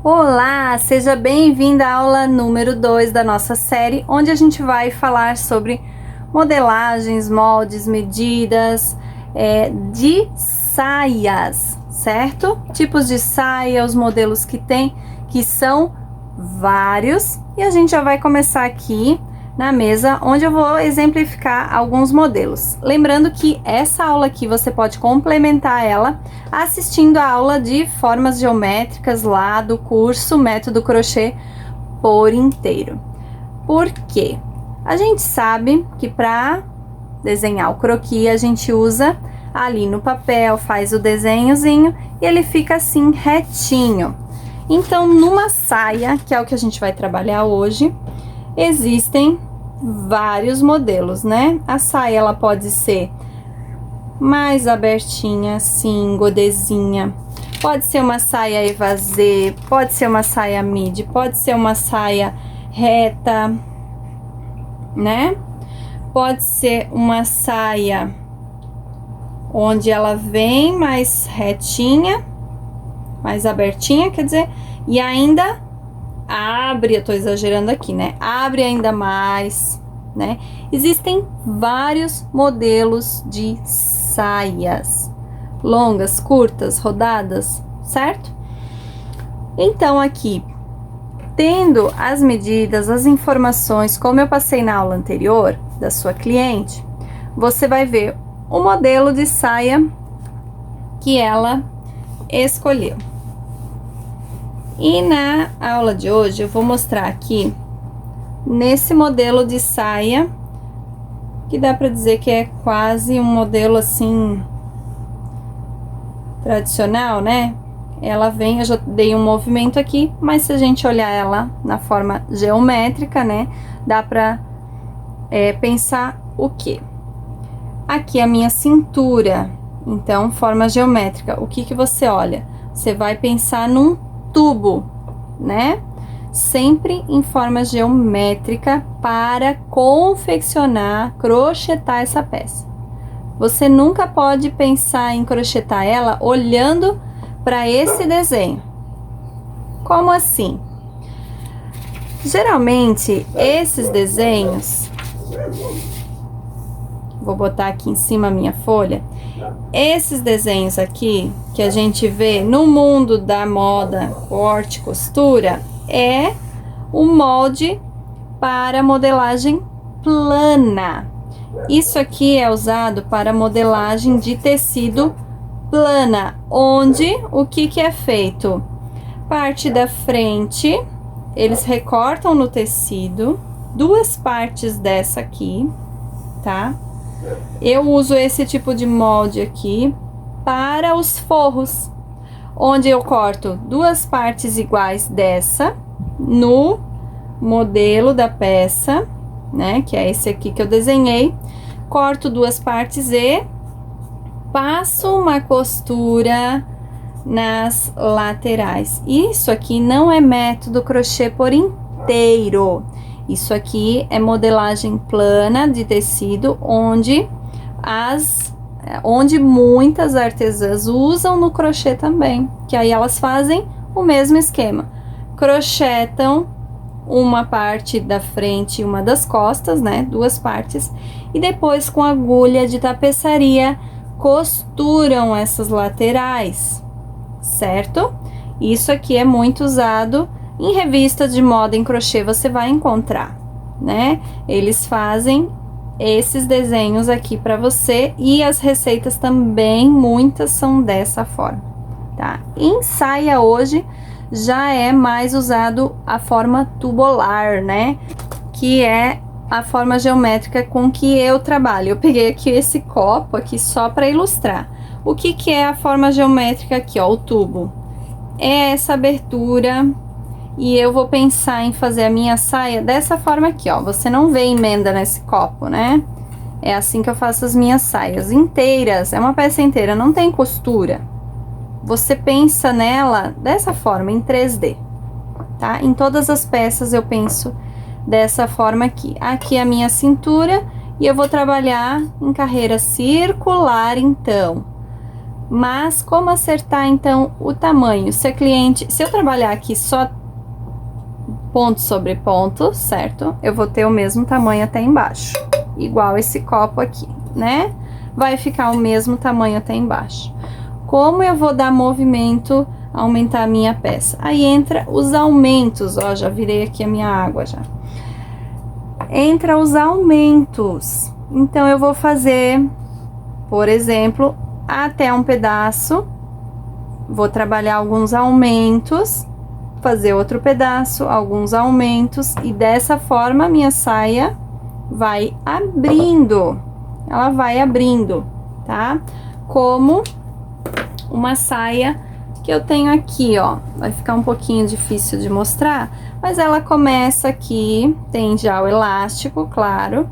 Olá, seja bem-vinda à aula número 2 da nossa série, onde a gente vai falar sobre modelagens, moldes, medidas de saias, certo? Tipos de saia, os modelos que tem, que são vários, e a gente já vai começar aqui na mesa, onde eu vou exemplificar alguns modelos. Lembrando que essa aula aqui você pode complementar ela assistindo a aula de formas geométricas lá do curso Método Crochê por inteiro. Por quê? A gente sabe que para desenhar o croquis a gente usa ali no papel, faz o desenhozinho e ele fica assim retinho. Então, numa saia, que é o que a gente vai trabalhar hoje, existem vários modelos, né? A saia, ela pode ser mais abertinha, assim, godezinha. Pode ser uma saia evasê, pode ser uma saia midi, pode ser uma saia reta, né? Pode ser uma saia onde ela vem mais retinha, mais abertinha, quer dizer, e ainda abre, eu tô exagerando aqui, né? Abre ainda mais, né? Existem vários modelos de saias, longas, curtas, rodadas, certo? Então, aqui, tendo as medidas, as informações, como eu passei na aula anterior da sua cliente, você vai ver o modelo de saia que ela escolheu. E na aula de hoje eu vou mostrar aqui nesse modelo de saia, que dá para dizer que é quase um modelo assim tradicional, né? Ela vem, eu já dei um movimento aqui, mas se a gente olhar ela na forma geométrica, né? Dá para pensar o quê? Aqui a minha cintura, então forma geométrica. O que que você olha? Você vai pensar num tubo, né? Sempre em forma geométrica para confeccionar, crochetar essa peça. Você nunca pode pensar em crochetar ela olhando para esse desenho. Como assim? Geralmente, esses desenhos, vou botar aqui em cima a minha folha. Esses desenhos aqui, que a gente vê no mundo da moda, corte, costura, é o molde para modelagem plana. Isso aqui é usado para modelagem de tecido plana, onde o que é feito? Parte da frente, eles recortam no tecido, duas partes dessa aqui, tá? Eu uso esse tipo de molde aqui para os forros, onde eu corto duas partes iguais dessa no modelo da peça, né? Que é esse aqui que eu desenhei. Corto duas partes e passo uma costura nas laterais. Isso aqui não é método crochê por inteiro. Isso aqui é modelagem plana de tecido, onde muitas artesãs usam no crochê também, que aí elas fazem o mesmo esquema. Crochetam uma parte da frente e uma das costas, né? Duas partes. E depois, com agulha de tapeçaria, costuram essas laterais, certo? Isso aqui é muito usado em revistas de moda em crochê, você vai encontrar, né? Eles fazem esses desenhos aqui para você e as receitas também, muitas são dessa forma, tá? Em saia hoje já é mais usado a forma tubular, né? Que é a forma geométrica com que eu trabalho. Eu peguei aqui esse copo aqui só para ilustrar. O que que é a forma geométrica aqui, ó, o tubo? É essa abertura. E eu vou pensar em fazer a minha saia dessa forma aqui, ó. Você não vê emenda nesse copo, né? É assim que eu faço as minhas saias inteiras. É uma peça inteira, não tem costura. Você pensa nela dessa forma, em 3D, tá? Em todas as peças eu penso dessa forma aqui. Aqui é a minha cintura e eu vou trabalhar em carreira circular, então. Mas como acertar então o tamanho? Se eu trabalhar aqui só ponto sobre ponto, certo? Eu vou ter o mesmo tamanho até embaixo, igual esse copo aqui, né? Vai ficar o mesmo tamanho até embaixo. Como eu vou dar movimento, aumentar a minha peça? Aí entra os aumentos, ó, já virei aqui a minha água já. Entra os aumentos. Então, eu vou fazer, por exemplo, até um pedaço, vou trabalhar alguns aumentos, fazer outro pedaço, alguns aumentos, e dessa forma a minha saia vai abrindo, ela vai abrindo, tá? Como uma saia que eu tenho aqui, ó, vai ficar um pouquinho difícil de mostrar, mas ela começa aqui, tem já o elástico, claro,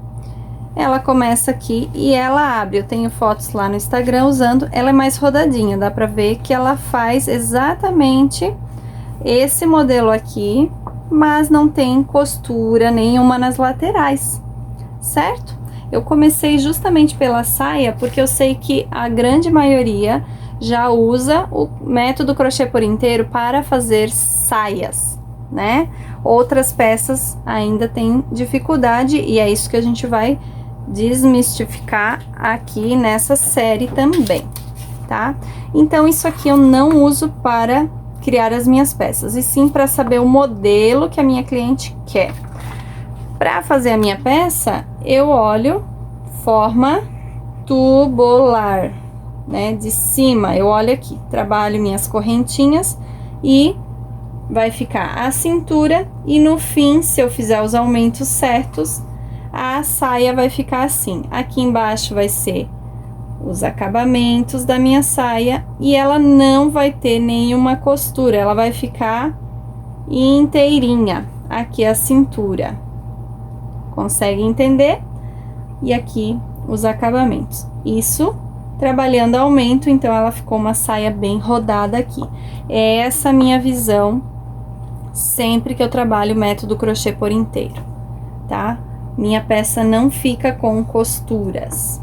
ela começa aqui e ela abre. Eu tenho fotos lá no Instagram usando, ela é mais rodadinha, dá pra ver que ela faz exatamente esse modelo aqui, mas não tem costura nenhuma nas laterais, certo? Eu comecei justamente pela saia, porque eu sei que a grande maioria já usa o método crochê por inteiro para fazer saias, né? Outras peças ainda têm dificuldade e é isso que a gente vai desmistificar aqui nessa série também, tá? Então, isso aqui eu não uso para criar as minhas peças, e sim para saber o modelo que a minha cliente quer. Para fazer a minha peça, eu olho forma tubular, né? De cima, eu olho aqui, trabalho minhas correntinhas e vai ficar a cintura, e no fim, se eu fizer os aumentos certos, a saia vai ficar assim. Aqui embaixo vai ser os acabamentos da minha saia e ela não vai ter nenhuma costura, ela vai ficar inteirinha. Aqui a cintura, consegue entender? E aqui os acabamentos. Isso trabalhando aumento, então ela ficou uma saia bem rodada aqui. É essa a minha visão sempre que eu trabalho o método crochê por inteiro, tá? Minha peça não fica com costuras,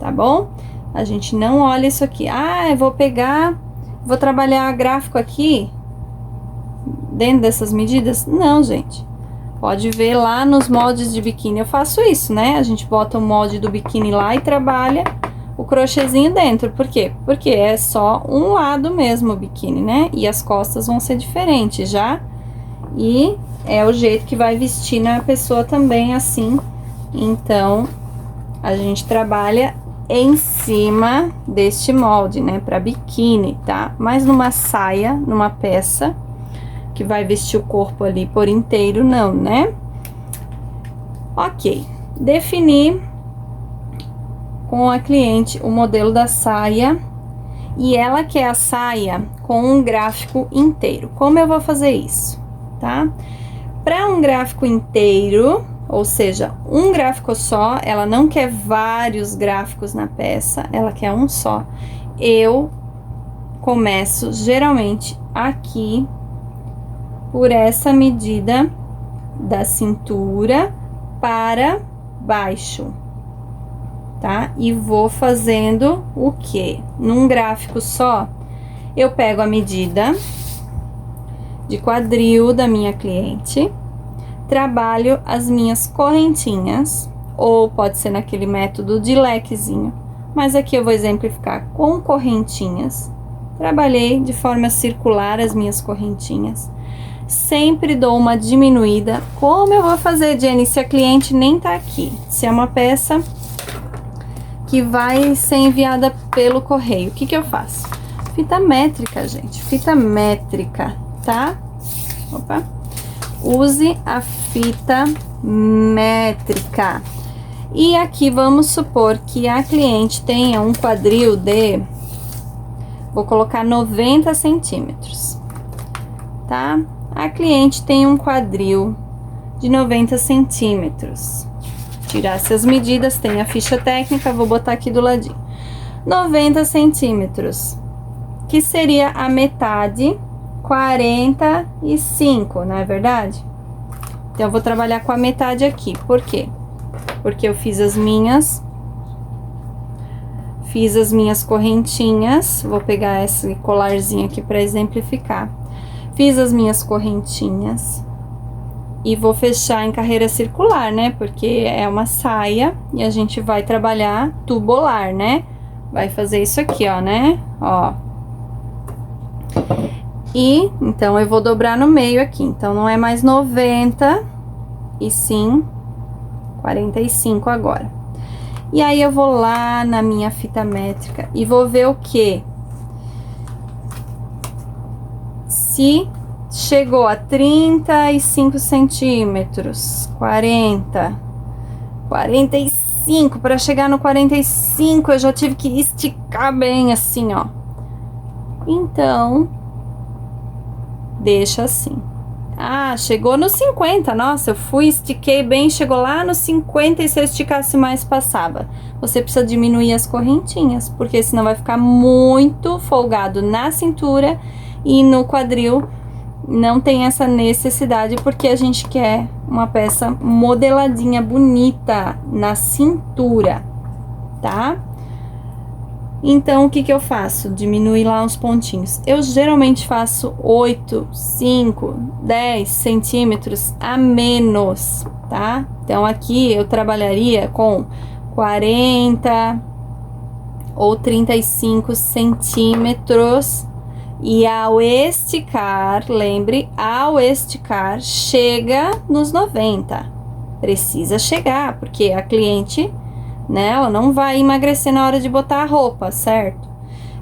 tá bom? A gente não olha isso aqui. Ah, eu vou trabalhar gráfico aqui dentro dessas medidas? Não, gente. Pode ver lá nos moldes de biquíni, eu faço isso, né? A gente bota o molde do biquíni lá e trabalha o crochêzinho dentro. Por quê? Porque é só um lado mesmo o biquíni, né? E as costas vão ser diferentes já. E é o jeito que vai vestir na pessoa também, assim. Então, a gente trabalha em cima deste molde, né? Pra biquíni, tá? Mas numa saia, numa peça que vai vestir o corpo ali por inteiro, não, né? Ok. Defini com a cliente o modelo da saia e ela quer a saia com um gráfico inteiro. Como eu vou fazer isso, tá? Para um gráfico inteiro, ou seja, um gráfico só, ela não quer vários gráficos na peça, ela quer um só. Eu começo geralmente aqui por essa medida da cintura para baixo, tá? E vou fazendo o quê? Num gráfico só, eu pego a medida de quadril da minha cliente, trabalho as minhas correntinhas, ou pode ser naquele método de lequezinho, mas aqui eu vou exemplificar com correntinhas. Trabalhei de forma circular as minhas correntinhas. Sempre dou uma diminuída. Como eu vou fazer, Jenny, se a cliente nem tá aqui? Se é uma peça que vai ser enviada pelo correio, o que que eu faço? Fita métrica, gente, fita métrica, tá? Opa! Use a fita métrica. E aqui vamos supor que a cliente tenha um quadril de, vou colocar 90 centímetros, tá? A cliente tem um quadril de 90 centímetros. Tirar essas medidas, tem a ficha técnica, vou botar aqui do ladinho. 90 centímetros, que seria a metade, 45, não é verdade? Então, eu vou trabalhar com a metade aqui. Por quê? Porque eu fiz as minhas fiz as minhas correntinhas, vou pegar esse colarzinho aqui para exemplificar. Fiz as minhas correntinhas e vou fechar em carreira circular, né? Porque é uma saia e a gente vai trabalhar tubular, né? Vai fazer isso aqui, ó, né? Ó. E então eu vou dobrar no meio aqui. Então não é mais 90 e sim 45 agora. E aí eu vou lá na minha fita métrica e vou ver o que? Se chegou a 35 centímetros, 40, 45, para chegar no 45 eu já tive que esticar bem assim, ó. Então, deixa assim. Ah, chegou no 50, nossa, eu fui, estiquei bem, chegou lá no 50 e se eu esticasse mais passava. Você precisa diminuir as correntinhas, porque senão vai ficar muito folgado na cintura e no quadril não tem essa necessidade, porque a gente quer uma peça modeladinha, bonita na cintura, tá? Então, o que que eu faço? Diminui lá os pontinhos. Eu geralmente faço 8, 5, 10 centímetros a menos, tá? Então, aqui eu trabalharia com 40 ou 35 centímetros. E ao esticar, lembre, ao esticar, chega nos 90. Precisa chegar, porque a cliente, né, ela não vai emagrecer na hora de botar a roupa, certo?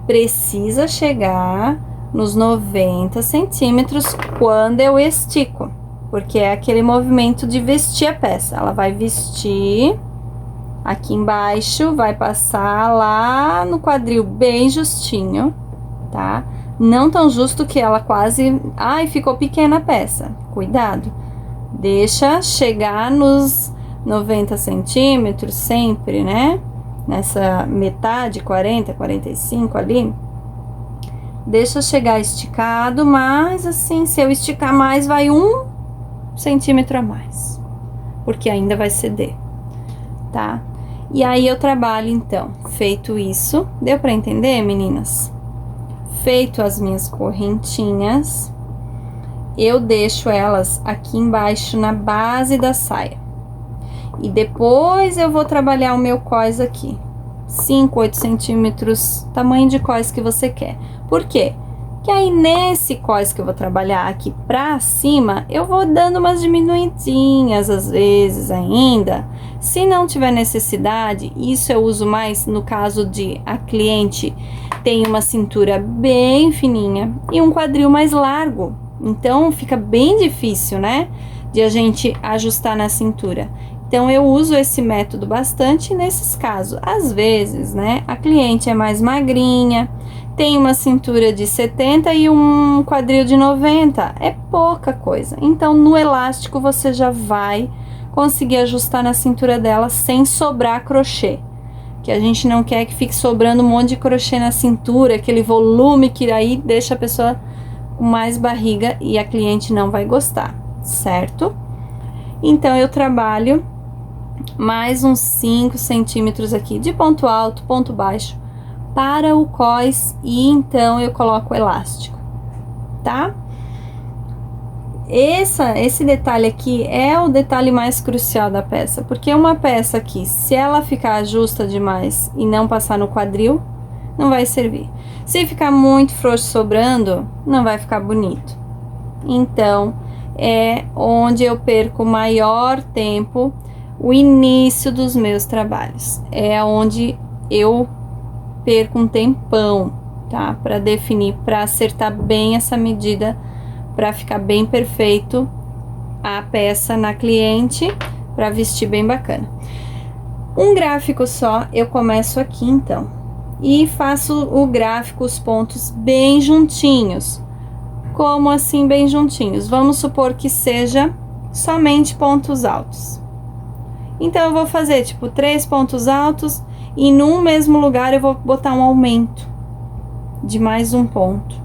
Precisa chegar nos 90 centímetros quando eu estico, porque é aquele movimento de vestir a peça. Ela vai vestir aqui embaixo, vai passar lá no quadril bem justinho, tá? Não tão justo que ela quase... Ai, ficou pequena a peça. Cuidado. Deixa chegar nos 90 centímetros sempre, né? Nessa metade, 40, 45 ali. Deixa chegar esticado, mas assim, se eu esticar mais, vai 1 centímetro a mais. Porque ainda vai ceder, tá? E aí eu trabalho, então. Feito isso, deu pra entender, meninas? Feito as minhas correntinhas, eu deixo elas aqui embaixo na base da saia. E depois eu vou trabalhar o meu cós aqui. 5, 8 centímetros, tamanho de cós que você quer. Por quê? Que aí nesse cós que eu vou trabalhar aqui pra cima, eu vou dando umas diminuidinhas às vezes ainda. Se não tiver necessidade, isso eu uso mais no caso de a cliente tem uma cintura bem fininha e um quadril mais largo. Então, fica bem difícil, né, de a gente ajustar na cintura. Então, eu uso esse método bastante nesses casos. Às vezes, né, a cliente é mais magrinha, tem uma cintura de 70 e um quadril de 90. É pouca coisa. Então, no elástico, você já vai conseguir ajustar na cintura dela sem sobrar crochê. Que a gente não quer que fique sobrando um monte de crochê na cintura, aquele volume que aí deixa a pessoa com mais barriga e a cliente não vai gostar, certo? Então, eu trabalho mais uns 5 centímetros aqui de ponto alto, ponto baixo, para o cós e então eu coloco o elástico, tá? Esse detalhe aqui é o detalhe mais crucial da peça, porque uma peça aqui, se ela ficar justa demais e não passar no quadril, não vai servir. Se ficar muito frouxo sobrando, não vai ficar bonito. Então, é onde eu perco maior tempo, o início dos meus trabalhos. É onde eu perco um tempão, tá? Para definir, para acertar bem essa medida, para ficar bem perfeito a peça na cliente, para vestir bem bacana. Um gráfico só, eu começo aqui então, e faço o gráfico, os pontos bem juntinhos. Como assim bem juntinhos? Vamos supor que seja somente pontos altos. Então, eu vou fazer tipo 3 pontos altos e num mesmo lugar eu vou botar um aumento de mais um ponto.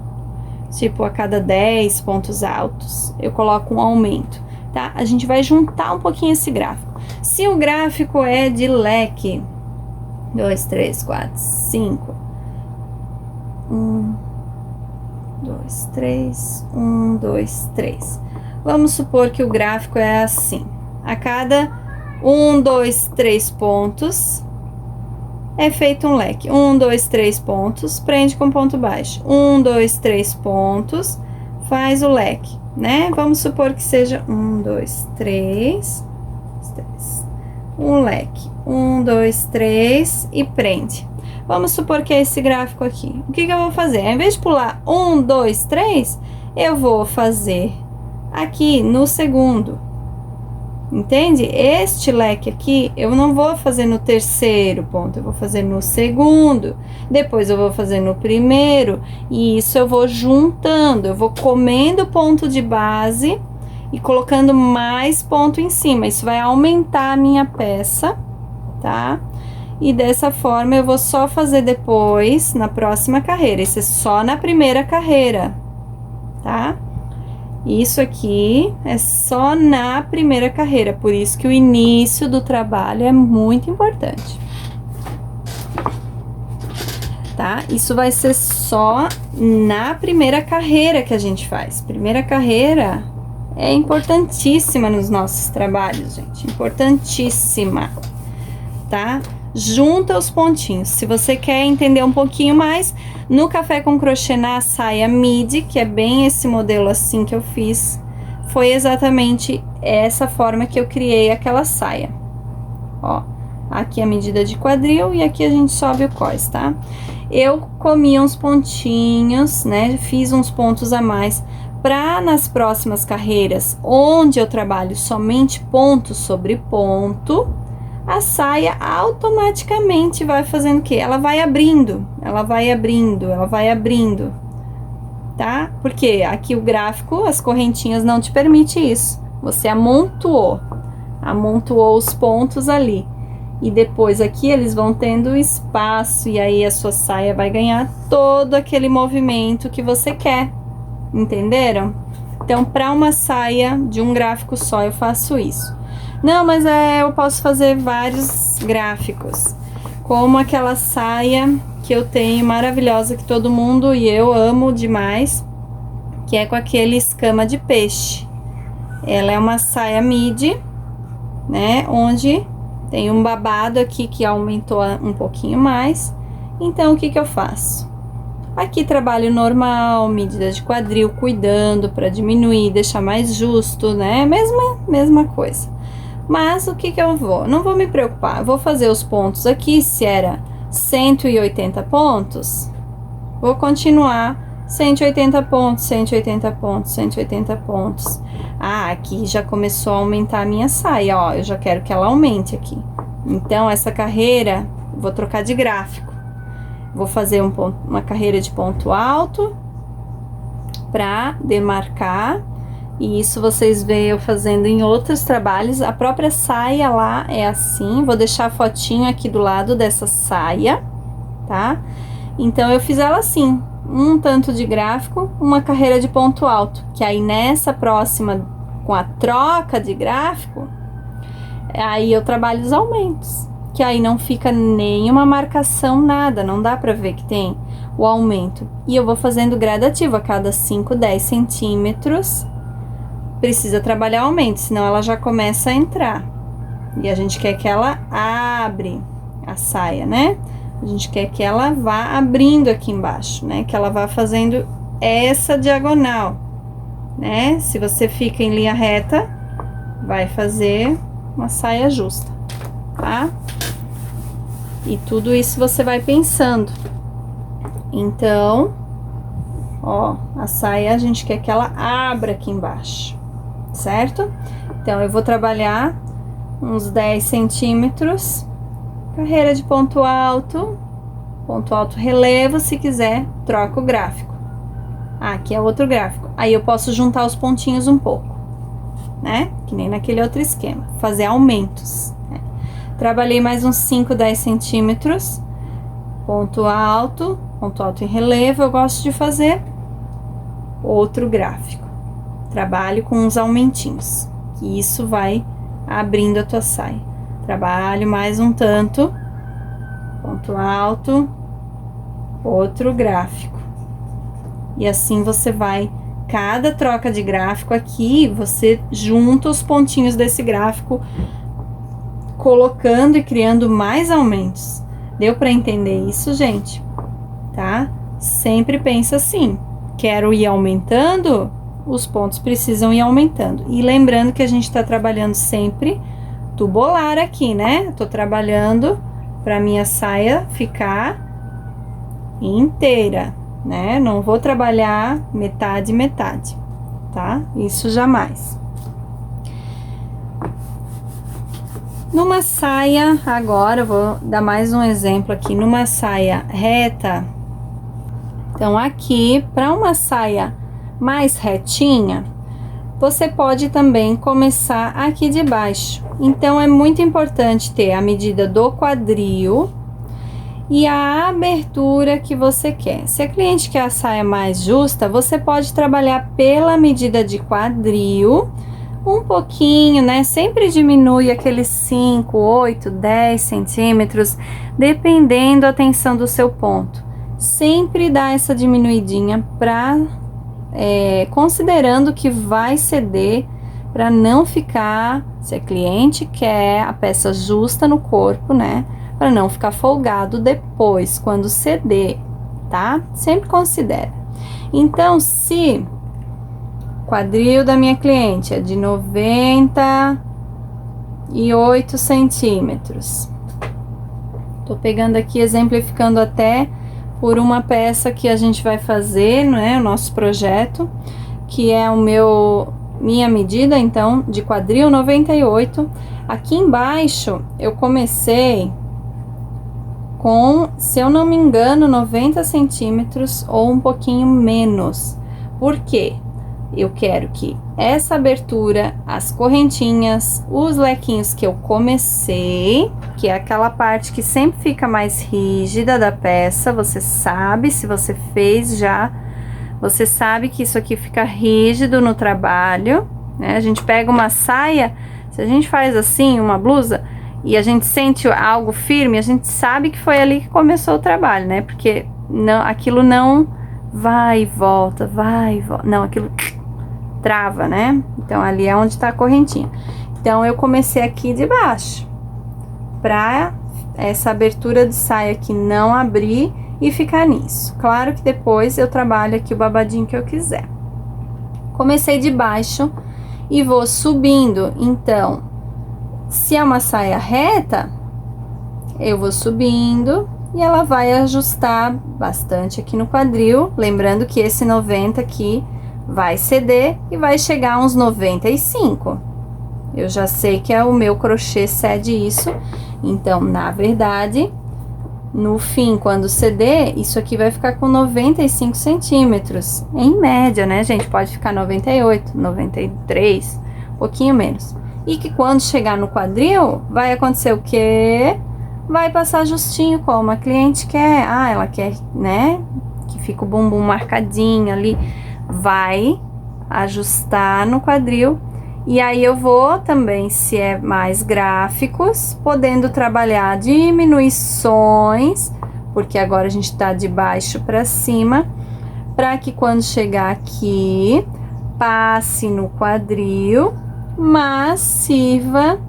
Tipo, a cada 10 pontos altos, eu coloco um aumento, tá? A gente vai juntar um pouquinho esse gráfico. Se o gráfico é de leque, 2, 3, 4, 5. 1, 2, 3, 1, 2, 3. Vamos supor que o gráfico é assim. A cada 1, 2, 3 pontos é feito um leque. 1, 2, 3 pontos, prende com ponto baixo. 1, 2, 3 pontos, faz o leque, né? Vamos supor que seja 1, 2, 3, um leque. 1, 2, 3 e prende. Vamos supor que é esse gráfico aqui. O que eu vou fazer? Ao invés de pular 1, 2, 3, eu vou fazer aqui no segundo. Entende? Este leque aqui, eu não vou fazer no terceiro ponto, eu vou fazer no segundo, depois eu vou fazer no primeiro, e isso eu vou juntando, eu vou comendo ponto de base e colocando mais ponto em cima. Isso vai aumentar a minha peça, tá? E dessa forma eu vou só fazer depois, na próxima carreira. Isso é só na primeira carreira, tá? Isso aqui é só na primeira carreira, por isso que o início do trabalho é muito importante, tá? Isso vai ser só na primeira carreira que a gente faz. Primeira carreira é importantíssima nos nossos trabalhos, gente, importantíssima, tá? Junta os pontinhos. Se você quer entender um pouquinho mais, no Café com Crochê na saia midi, que é bem esse modelo assim que eu fiz, foi exatamente essa forma que eu criei aquela saia. Ó, aqui a medida de quadril e aqui a gente sobe o cós, tá? Eu comi uns pontinhos, né? Fiz uns pontos a mais para nas próximas carreiras, onde eu trabalho somente ponto sobre ponto, a saia automaticamente vai fazendo o quê? Ela vai abrindo, ela vai abrindo, ela vai abrindo, tá? Porque aqui o gráfico, as correntinhas não te permite isso. Você amontoou os pontos ali. E depois aqui eles vão tendo espaço e aí a sua saia vai ganhar todo aquele movimento que você quer. Entenderam? Então, para uma saia de um gráfico só, eu faço isso. Não, mas eu posso fazer vários gráficos, como aquela saia que eu tenho maravilhosa, que todo mundo e eu amo demais, que é com aquele escama de peixe. Ela é uma saia midi, né, onde tem um babado aqui que aumentou um pouquinho mais. Então, o que eu faço? Aqui trabalho normal, medida de quadril, cuidando para diminuir, deixar mais justo, né, mesma coisa. Mas o que eu vou? Não vou me preocupar, eu vou fazer os pontos aqui, se era 180 pontos, vou continuar 180 pontos, 180 pontos, 180 pontos. Ah, aqui já começou a aumentar a minha saia, ó, eu já quero que ela aumente aqui. Então, essa carreira, vou trocar de gráfico. Vou fazer uma carreira de ponto alto para demarcar. E isso vocês veem eu fazendo em outros trabalhos. A própria saia lá é assim. Vou deixar a fotinho aqui do lado dessa saia, tá? Então, eu fiz ela assim. Um tanto de gráfico, uma carreira de ponto alto. Que aí, nessa próxima, com a troca de gráfico, aí eu trabalho os aumentos. Que aí não fica nenhuma marcação, nada. Não dá pra ver que tem o aumento. E eu vou fazendo gradativo a cada 5, 10 centímetros. Precisa trabalhar o aumento, senão ela já começa a entrar. E a gente quer que ela abre a saia, né? A gente quer que ela vá abrindo aqui embaixo, né? Que ela vá fazendo essa diagonal, né? Se você fica em linha reta, vai fazer uma saia justa, tá? E tudo isso você vai pensando. Então, ó, a saia a gente quer que ela abra aqui embaixo. Certo? Então, eu vou trabalhar uns 10 centímetros, carreira de ponto alto relevo, se quiser, troca o gráfico. Ah, aqui é outro gráfico. Aí, eu posso juntar os pontinhos um pouco, né? Que nem naquele outro esquema, fazer aumentos, né? Trabalhei mais uns 5, 10 centímetros, ponto alto em relevo, eu gosto de fazer outro gráfico. Trabalho com uns aumentinhos, que isso vai abrindo a tua saia. Trabalho mais um tanto, ponto alto, outro gráfico. E assim você vai, cada troca de gráfico aqui, você junta os pontinhos desse gráfico, colocando e criando mais aumentos. Deu para entender isso, gente? Tá? Sempre pensa assim, quero ir aumentando, os pontos precisam ir aumentando. E lembrando que a gente tá trabalhando sempre tubular aqui, né? Tô trabalhando para minha saia ficar inteira, né? Não vou trabalhar metade, metade, tá? Isso jamais. Numa saia, agora eu vou dar mais um exemplo aqui, numa saia reta. Então, aqui, para uma saia mais retinha, você pode também começar aqui de baixo. Então, é muito importante ter a medida do quadril e a abertura que você quer. Se a cliente quer a saia mais justa, você pode trabalhar pela medida de quadril, um pouquinho, né? Sempre diminui aqueles 5, 8, 10 centímetros, dependendo da tensão do seu ponto. Sempre dá essa diminuidinha para considerando que vai ceder, para não ficar, se a cliente quer a peça justa no corpo, né? Para não ficar folgado depois, quando ceder, tá? Sempre considera. Então, se quadril da minha cliente é de 98 centímetros. Tô pegando aqui, exemplificando até por uma peça que a gente vai fazer, né? O nosso projeto, que é minha medida, então, de quadril 98. Aqui embaixo, eu comecei com, se eu não me engano, 90 centímetros ou um pouquinho menos. Por quê? Eu quero que essa abertura, as correntinhas, os lequinhos que eu comecei, que é aquela parte que sempre fica mais rígida da peça, você sabe, se você fez já, você sabe que isso aqui fica rígido no trabalho, né? A gente pega uma saia, se a gente faz assim, uma blusa, e a gente sente algo firme, a gente sabe que foi ali que começou o trabalho, né? Porque não, aquilo não vai e volta, não, aquilo trava, né? Então, ali é onde tá a correntinha. Então, eu comecei aqui de baixo, pra essa abertura de saia aqui não abrir e ficar nisso. Claro que depois eu trabalho aqui o babadinho que eu quiser. Comecei de baixo e vou subindo. Então, se é uma saia reta, eu vou subindo e ela vai ajustar bastante aqui no quadril. Lembrando que esse 90 aqui vai ceder e vai chegar a uns 95. Eu já sei que o meu crochê cede isso. Então, na verdade, no fim, quando ceder, isso aqui vai ficar com 95 centímetros. Em média, né, gente? Pode ficar 98, 93, um pouquinho menos. E que quando chegar no quadril, vai acontecer o quê? Vai passar justinho como a cliente quer. Ah, ela quer, né, que fica o bumbum marcadinho ali. Vai ajustar no quadril. E aí eu vou também, se é mais gráficos, podendo trabalhar diminuições, porque agora a gente tá de baixo para cima, para que quando chegar aqui, passe no quadril, mas sirva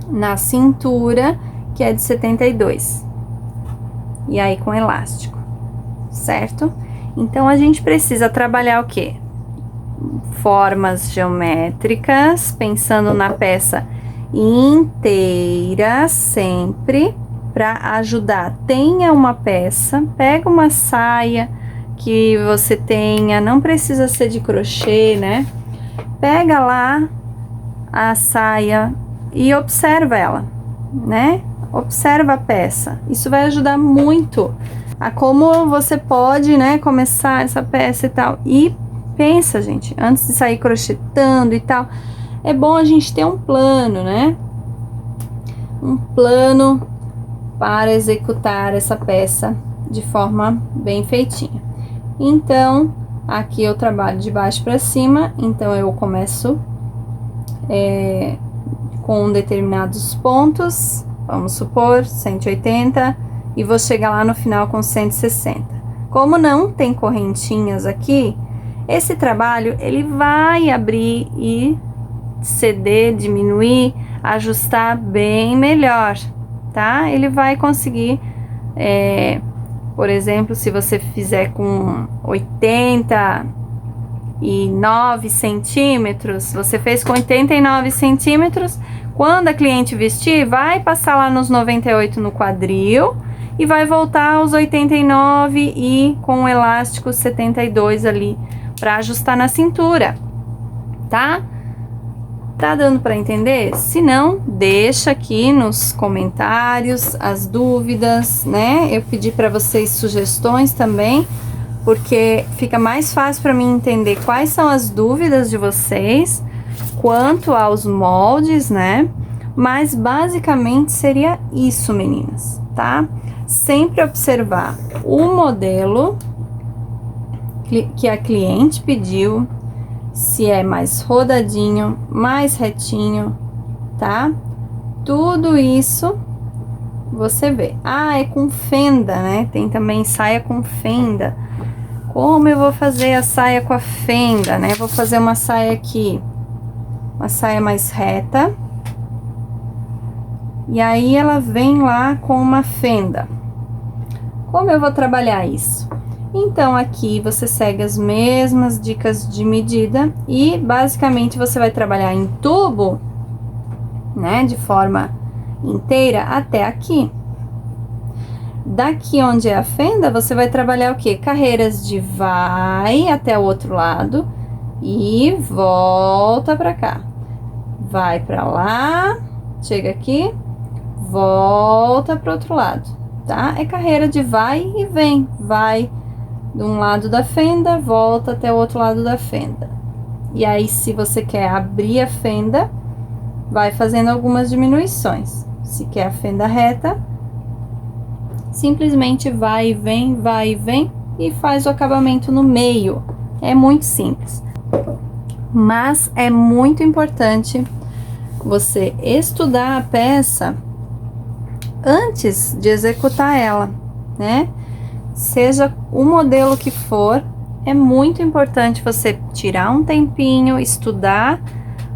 na cintura, que é de 72. E aí com elástico, certo? Então, a gente precisa trabalhar o quê? Formas geométricas, pensando na peça inteira, sempre, para ajudar. Tenha uma peça, pega uma saia que você tenha, não precisa ser de crochê, né? Pega lá a saia e observa ela, né? Observa a peça. Isso vai ajudar muito a como você pode, né, começar essa peça e tal. E pensa, gente, antes de sair crochetando e tal, é bom a gente ter um plano, né? Um plano para executar essa peça de forma bem feitinha. Então, aqui eu trabalho de baixo para cima, então eu começo com determinados pontos, vamos supor, 180, e vou chegar lá no final com 160. Como não tem correntinhas aqui, esse trabalho ele vai abrir e ceder, diminuir, ajustar bem melhor, tá? Ele vai conseguir, por exemplo, se você fizer com 89 centímetros, você fez com 89 centímetros, quando a cliente vestir, vai passar lá nos 98 no quadril e vai voltar aos 89 e com o elástico 72 ali para ajustar na cintura, tá? Tá dando para entender? Se não, deixa aqui nos comentários as dúvidas, né? Eu pedi para vocês sugestões também, porque fica mais fácil para mim entender quais são as dúvidas de vocês quanto aos moldes, né? Mas basicamente seria isso, meninas, tá? Sempre observar o modelo que a cliente pediu, se é mais rodadinho, mais retinho, tá? Tudo isso você vê. Ah, é com fenda, né? Tem também saia com fenda. Como eu vou fazer a saia com a fenda, né? Vou fazer uma saia aqui, uma saia mais reta. E aí ela vem lá com uma fenda. Como eu vou trabalhar isso? Então, aqui você segue as mesmas dicas de medida e basicamente você vai trabalhar em tubo, né? De forma inteira até aqui. Daqui onde é a fenda, você vai trabalhar o quê? Carreiras de vai até o outro lado e volta pra cá. Vai pra lá, chega aqui, volta pro outro lado, tá? É carreira de vai e vem. Vai de um lado da fenda, volta até o outro lado da fenda. E aí, se você quer abrir a fenda, vai fazendo algumas diminuições. Se quer a fenda reta, simplesmente vai e vem e faz o acabamento no meio. É muito simples. Mas é muito importante você estudar a peça antes de executar ela, né? Seja o modelo que for, é muito importante você tirar um tempinho, estudar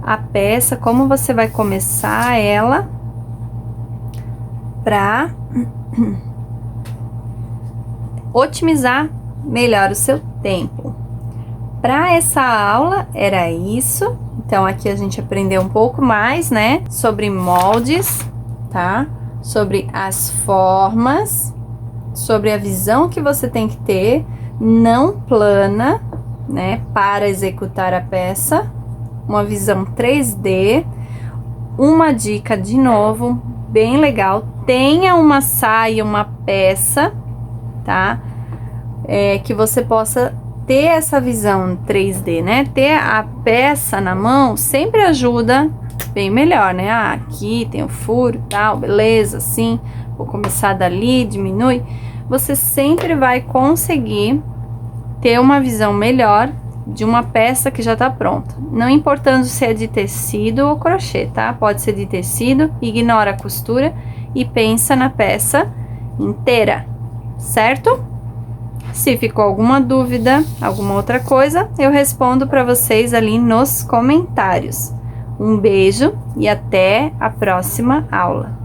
a peça, como você vai começar ela, para otimizar melhor o seu tempo. Para essa aula era isso. Então aqui a gente aprendeu um pouco mais, né, sobre moldes, tá? Sobre as formas, sobre a visão que você tem que ter, não plana, né, para executar a peça, uma visão 3D. Uma dica de novo, bem legal, tenha uma saia, uma peça, tá? Que você possa ter essa visão 3D, né? Ter a peça na mão sempre ajuda bem melhor, né? Ah, aqui tem o furo e tal, beleza, assim, vou começar dali, diminui. Você sempre vai conseguir ter uma visão melhor de uma peça que já tá pronta. Não importando se é de tecido ou crochê, tá? Pode ser de tecido, ignora a costura e pensa na peça inteira, certo? Se ficou alguma dúvida, alguma outra coisa, eu respondo para vocês ali nos comentários. Um beijo e até a próxima aula.